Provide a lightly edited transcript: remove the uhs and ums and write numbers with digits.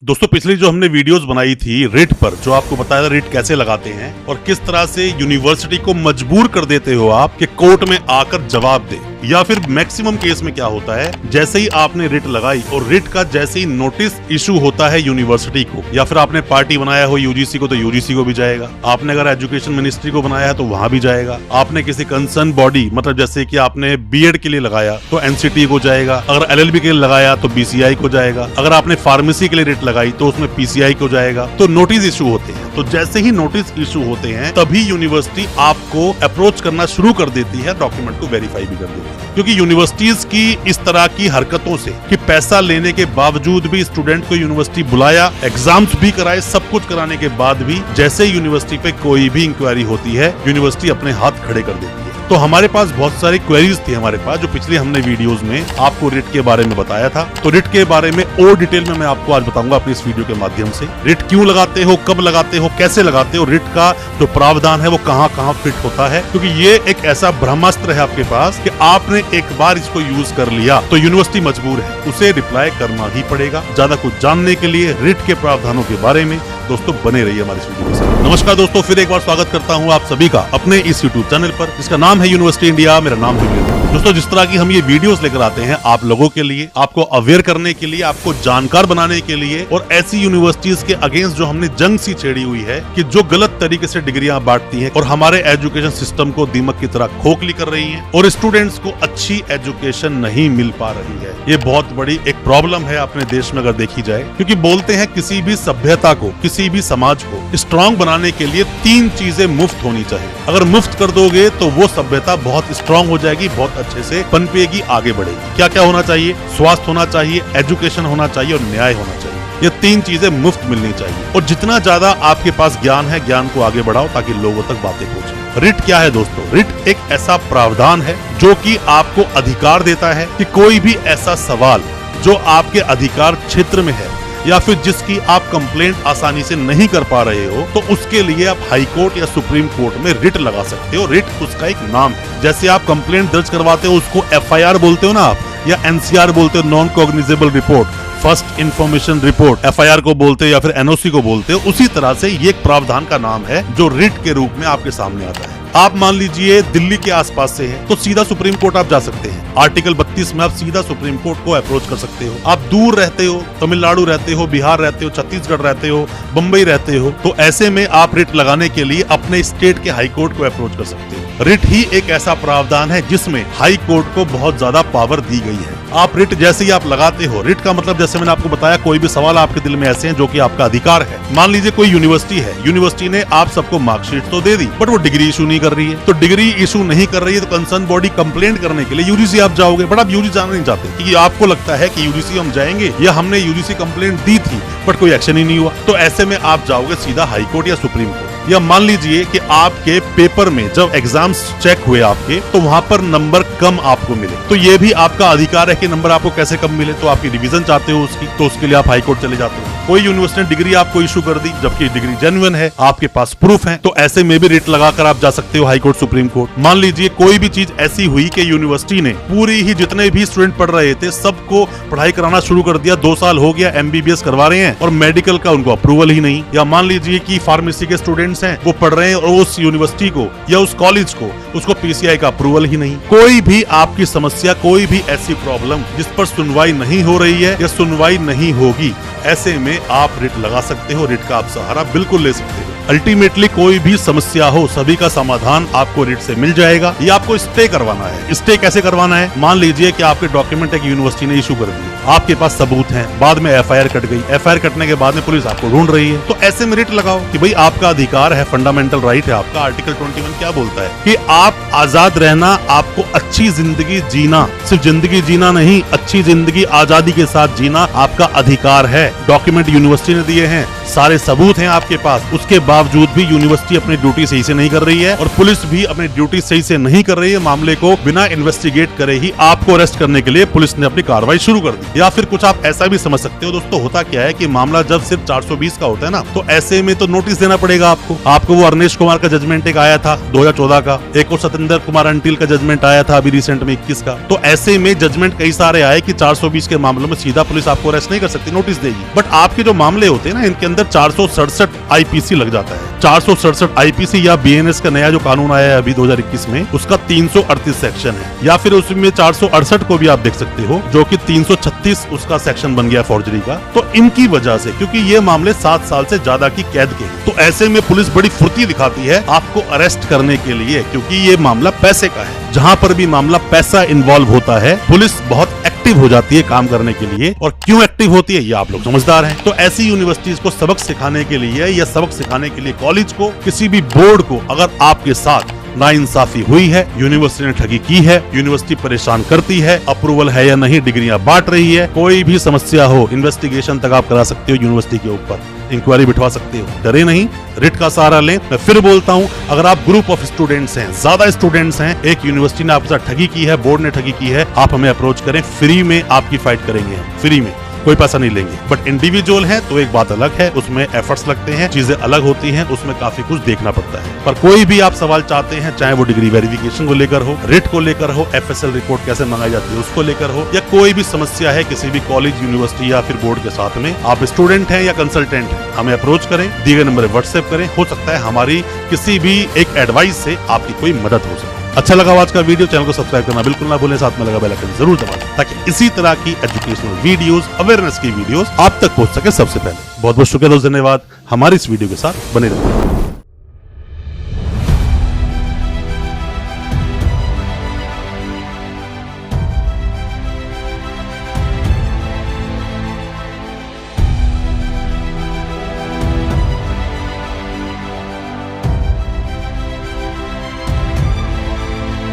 दोस्तों पिछली जो हमने वीडियोस बनाई थी रिट पर, जो आपको बताया था रिट कैसे लगाते हैं और किस तरह से यूनिवर्सिटी को मजबूर कर देते हो आप कि कोर्ट में आकर जवाब दे, या फिर मैक्सिमम केस में क्या होता है, जैसे ही आपने रिट लगाई और रिट का जैसे ही नोटिस इशू होता है यूनिवर्सिटी को, या फिर आपने पार्टी बनाया हो यूजीसी को तो यूजीसी को भी जाएगा, आपने अगर एजुकेशन मिनिस्ट्री को बनाया है तो वहां भी जाएगा, आपने किसी कंसर्न बॉडी मतलब जैसे कि आपने बीएड के लिए लगाया तो एनसीटी को जाएगा, अगर एलएलबी के लिए लगाया तो बीसीआई को जाएगा, अगर आपने फार्मेसी के लिए रिट लगाई तो उसमें पीसीआई को जाएगा। तो नोटिस इशू होते हैं, तो जैसे ही नोटिस इशू होते हैं तभी यूनिवर्सिटी आपको अप्रोच करना शुरू कर देती है, डॉक्यूमेंट को वेरीफाई भी कर देती है। क्योंकि यूनिवर्सिटीज की इस तरह की हरकतों से कि पैसा लेने के बावजूद भी स्टूडेंट को यूनिवर्सिटी बुलाया, एग्जाम्स भी कराए, सब कुछ कराने के बाद भी जैसे यूनिवर्सिटी पे कोई भी इंक्वायरी होती है यूनिवर्सिटी अपने हाथ खड़े कर देती है। तो हमारे पास बहुत सारी क्वेरीज थी हमारे पास, जो पिछले हमने वीडियोस में आपको रिट के बारे में बताया था। तो रिट के बारे में और डिटेल में मैं आपको आज बताऊंगा अपनी इस वीडियो के माध्यम से। रिट क्यों लगाते हो, कब लगाते हो, कैसे लगाते हो, रिट का जो प्रावधान है वो कहाँ कहाँ फिट होता है, क्योंकि ये एक ऐसा ब्रह्मास्त्र है आपके पास कि आपने एक बार इसको यूज कर लिया तो यूनिवर्सिटी मजबूर है, उसे रिप्लाई करना ही पड़ेगा। ज्यादा कुछ जानने के लिए रिट के प्रावधानों के बारे में दोस्तों बने रहिए हमारे इस वीडियो से। नमस्कार दोस्तों, फिर एक बार स्वागत करता हूं आप सभी का अपने इस यूट्यूब चैनल पर, जिसका नाम है यूनिवर्सिटी इंडिया। मेरा नाम है वीरेंद्र। दोस्तों जिस तरह की हम ये वीडियोस लेकर आते हैं आप लोगों के लिए, आपको अवेयर करने के लिए, आपको जानकार बनाने के लिए, और ऐसी यूनिवर्सिटीज के अगेंस्ट जो हमने जंग सी छेड़ी हुई है कि जो गलत तरीके से डिग्रियां बांटती हैं और हमारे एजुकेशन सिस्टम को दीमक की तरह खोखली कर रही हैं और स्टूडेंट्स को अच्छी एजुकेशन नहीं मिल पा रही है। ये बहुत बड़ी एक प्रॉब्लम है अपने देश में अगर देखी जाए, क्योंकि बोलते हैं किसी भी सभ्यता को, किसी भी समाज को स्ट्रांग बनाने के लिए 3 चीजें मुफ्त होनी चाहिए। अगर मुफ्त कर दोगे तो वो सभ्यता बहुत स्ट्रांग हो जाएगी, बहुत अच्छे से पनपेगी, आगे बढ़ेगी। क्या क्या होना चाहिए? स्वास्थ्य होना चाहिए, एजुकेशन होना चाहिए और न्याय होना चाहिए। ये 3 चीजें मुफ्त मिलनी चाहिए, और जितना ज्यादा आपके पास ज्ञान है, ज्ञान को आगे बढ़ाओ ताकि लोगों तक बातें पहुंचे। रिट क्या है दोस्तों? रिट एक ऐसा प्रावधान है जो कि आपको अधिकार देता है कि कोई भी ऐसा सवाल जो आपके अधिकार क्षेत्र में है या फिर जिसकी आप कंप्लेंट आसानी से नहीं कर पा रहे हो, तो उसके लिए आप हाई कोर्ट या सुप्रीम कोर्ट में रिट लगा सकते हो। रिट उसका एक नाम है। जैसे आप कंप्लेंट दर्ज करवाते हो उसको एफआईआर बोलते हो ना आप, या एनसीआर बोलते हो, non cognizable report, first information report, FIR को बोलते हो या फिर एनओसी को बोलते हो, उसी तरह से ये एक प्रावधान का नाम है जो रिट के रूप में आपके सामने आता है। आप मान लीजिए दिल्ली के आसपास से है तो सीधा सुप्रीम कोर्ट आप जा सकते हैं। आर्टिकल 32 में आप सीधा सुप्रीम कोर्ट को अप्रोच कर सकते हो। आप दूर रहते हो, तमिलनाडु रहते हो, बिहार रहते हो, छत्तीसगढ़ रहते हो, बम्बई रहते हो, तो ऐसे में आप रिट लगाने के लिए अपने स्टेट के हाई कोर्ट को अप्रोच कर सकते हो। रिट ही एक ऐसा प्रावधान है जिसमें हाई कोर्ट को बहुत ज्यादा पावर दी गई है। आप रिट जैसे ही आप लगाते हो, रिट का मतलब जैसे मैंने आपको बताया, कोई भी सवाल आपके दिल में ऐसे हैं जो कि आपका अधिकार है। मान लीजिए कोई यूनिवर्सिटी है, यूनिवर्सिटी ने आप सबको मार्कशीट तो दे दी बट वो डिग्री इशू नहीं कर रही है। तो डिग्री इशू नहीं कर रही है तो कंसर्न बॉडी कंप्लेंट करने के लिए यूजीसी आप जाओगे, बट आप यूजीसी जाना नहीं चाहते क्योंकि आपको लगता है कि यूजीसी हम जाएंगे या हमने यूजीसी कंप्लेंट दी थी बट कोई एक्शन ही नहीं हुआ। तो ऐसे में आप जाओगे सीधा हाई कोर्ट या सुप्रीम कोर्ट। या मान लीजिए कि आपके पेपर में जब एग्जाम्स चेक हुए आपके, तो वहां पर नंबर कम आपको मिले, तो ये भी आपका अधिकार है कि नंबर आपको कैसे कम मिले। तो आपकी रिवीजन चाहते हो उसकी, तो उसके लिए आप हाई कोर्ट चले जाते हो। कोई यूनिवर्सिटी ने डिग्री आपको इशू कर दी जबकि डिग्री जेन्युइन है, आपके पास प्रूफ है, तो ऐसे में भी रिट लगाकर आप जा सकते हो हाई कोर्ट, सुप्रीम कोर्ट। मान लीजिए कोई भी चीज ऐसी हुई कि यूनिवर्सिटी ने पूरी ही जितने भी स्टूडेंट पढ़ रहे थे सबको पढ़ाई कराना शुरू कर दिया, 2 साल हो गया एमबीबीएस करवा रहे हैं और मेडिकल का उनको अप्रूवल ही नहीं। या मान लीजिए कि फार्मेसी के स्टूडेंट्स हैं, वो पढ़ रहे हैं और उस यूनिवर्सिटी को या उस कॉलेज को उसको पीसीआई का अप्रूवल ही नहीं। कोई भी आपकी समस्या, कोई भी ऐसी प्रॉब्लम जिस पर सुनवाई नहीं हो रही है या सुनवाई नहीं होगी, ऐसे में आप रिट लगा सकते हो। रिट का आप सहारा बिल्कुल ले सकते हो। अल्टीमेटली कोई भी समस्या हो, सभी का समाधान आपको रिट से मिल जाएगा। ये आपको स्टे करवाना है। स्टे कैसे करवाना है? मान लीजिए कि आपके डॉक्यूमेंट एक यूनिवर्सिटी ने इशू कर दिए, आपके पास सबूत हैं, बाद में एफआईआर कट गई, एफआईआर कटने के बाद में पुलिस आपको ढूंढ रही है, तो ऐसे में रिट लगाओ कि भाई आपका अधिकार है, फंडामेंटल राइट है आपका। आर्टिकल 21 क्या बोलता है कि आप आजाद रहना, आपको अच्छी जिंदगी जीना, सिर्फ जिंदगी जीना नहीं, अच्छी जिंदगी आजादी के साथ जीना आपका अधिकार है। डॉक्यूमेंट यूनिवर्सिटी ने दिए हैं, सारे सबूत हैं आपके पास, उसके बावजूद भी यूनिवर्सिटी अपनी ड्यूटी सही से नहीं कर रही है और पुलिस भी अपनी ड्यूटी सही से नहीं कर रही है। मामले को बिना इन्वेस्टिगेट करे ही आपको अरेस्ट करने के लिए पुलिस ने अपनी कार्रवाई शुरू कर दी। या फिर कुछ आप ऐसा भी समझ सकते हो दोस्तों, होता क्या है कि मामला जब सिर्फ 420 का होता है ना, तो ऐसे में तो नोटिस देना पड़ेगा आपको वो अरनेश कुमार का जजमेंट एक आया था 2014 का, एक और सतेंद्र कुमार अंटिल का जजमेंट आया था अभी रिसेंट में 21 का। तो ऐसे में जजमेंट कई सारे आए कि 420 के मामलों में सीधा पुलिस आपको अरेस्ट नहीं कर सकती, नोटिस देगी। बट आपके जो मामले होते हैं ना, इनके अंदर 467 आईपीसी लग जाता है। 467 आईपीसी या बीएनएस का नया जो कानून आया है अभी 2021 में, उसका 338 सेक्शन है, या फिर उसमें 468 को भी आप देख सकते हो, जो कि 336 उसका सेक्शन बन गया फॉर्जरी का। तो इनकी वजह से, क्योंकि ये मामले 7 साल से ज्यादा की कैद के हैं, तो ऐसे में पुलिस बड़ी फुर्ती दिखाती है आपको अरेस्ट करने के लिए, क्योंकि ये मामला पैसे का है। जहां पर भी मामला पैसा इन्वॉल्व होता है, पुलिस बहुत एक्टिव हो जाती है काम करने के लिए। और क्यों एक्टिव होती है, ये आप लोग समझदार हैं। तो ऐसी यूनिवर्सिटीज को सबक सिखाने के लिए या सबक सिखाने के लिए कॉलेज को, किसी भी बोर्ड को, अगर आपके साथ नाइंसाफी हुई है, यूनिवर्सिटी ने ठगी की है, यूनिवर्सिटी परेशान करती है, अप्रूवल है या नहीं, डिग्रियां बांट रही है, कोई भी समस्या हो, इन्वेस्टिगेशन तक आप करा सकते हो यूनिवर्सिटी के ऊपर, इंक्वायरी बिठवा सकते हो। डरे नहीं, रिट का सहारा लें। मैं फिर बोलता हूं, अगर आप ग्रुप ऑफ स्टूडेंट्स हैं, ज्यादा स्टूडेंट्स हैं, एक यूनिवर्सिटी ने आपके साथ ठगी की है, बोर्ड ने ठगी की है, आप हमें अप्रोच करें, फ्री में आपकी फाइट करेंगे, फ्री में, कोई पैसा नहीं लेंगे। बट इंडिविजुअल है तो एक बात अलग है, उसमें एफर्ट्स लगते हैं, चीजें अलग होती हैं, उसमें काफी कुछ देखना पड़ता है। पर कोई भी आप सवाल चाहते हैं, चाहे वो डिग्री वेरिफिकेशन को लेकर हो, रिट को लेकर हो, एफएसएल रिपोर्ट कैसे मंगाई जाती है उसको लेकर हो, या कोई भी समस्या है किसी भी कॉलेज, यूनिवर्सिटी या फिर बोर्ड के साथ में, आप स्टूडेंट हैं या कंसल्टेंट हैं, हमें अप्रोच करें, दिए गए नंबर व्हाट्सएप करें। हो सकता है हमारी किसी भी एक एडवाइस से आपकी कोई मदद हो सके। अच्छा लगा आज का वीडियो, चैनल को सब्सक्राइब करना बिल्कुल ना भूलें, साथ में लगा बेल आइकन जरूर दबाएं, ताकि इसी तरह की एजुकेशनल वीडियोस, अवेयरनेस की वीडियोस आप तक पहुंच सके सबसे पहले। बहुत बहुत शुक्रिया दोस्तों, धन्यवाद हमारी इस वीडियो के साथ बने रहिए।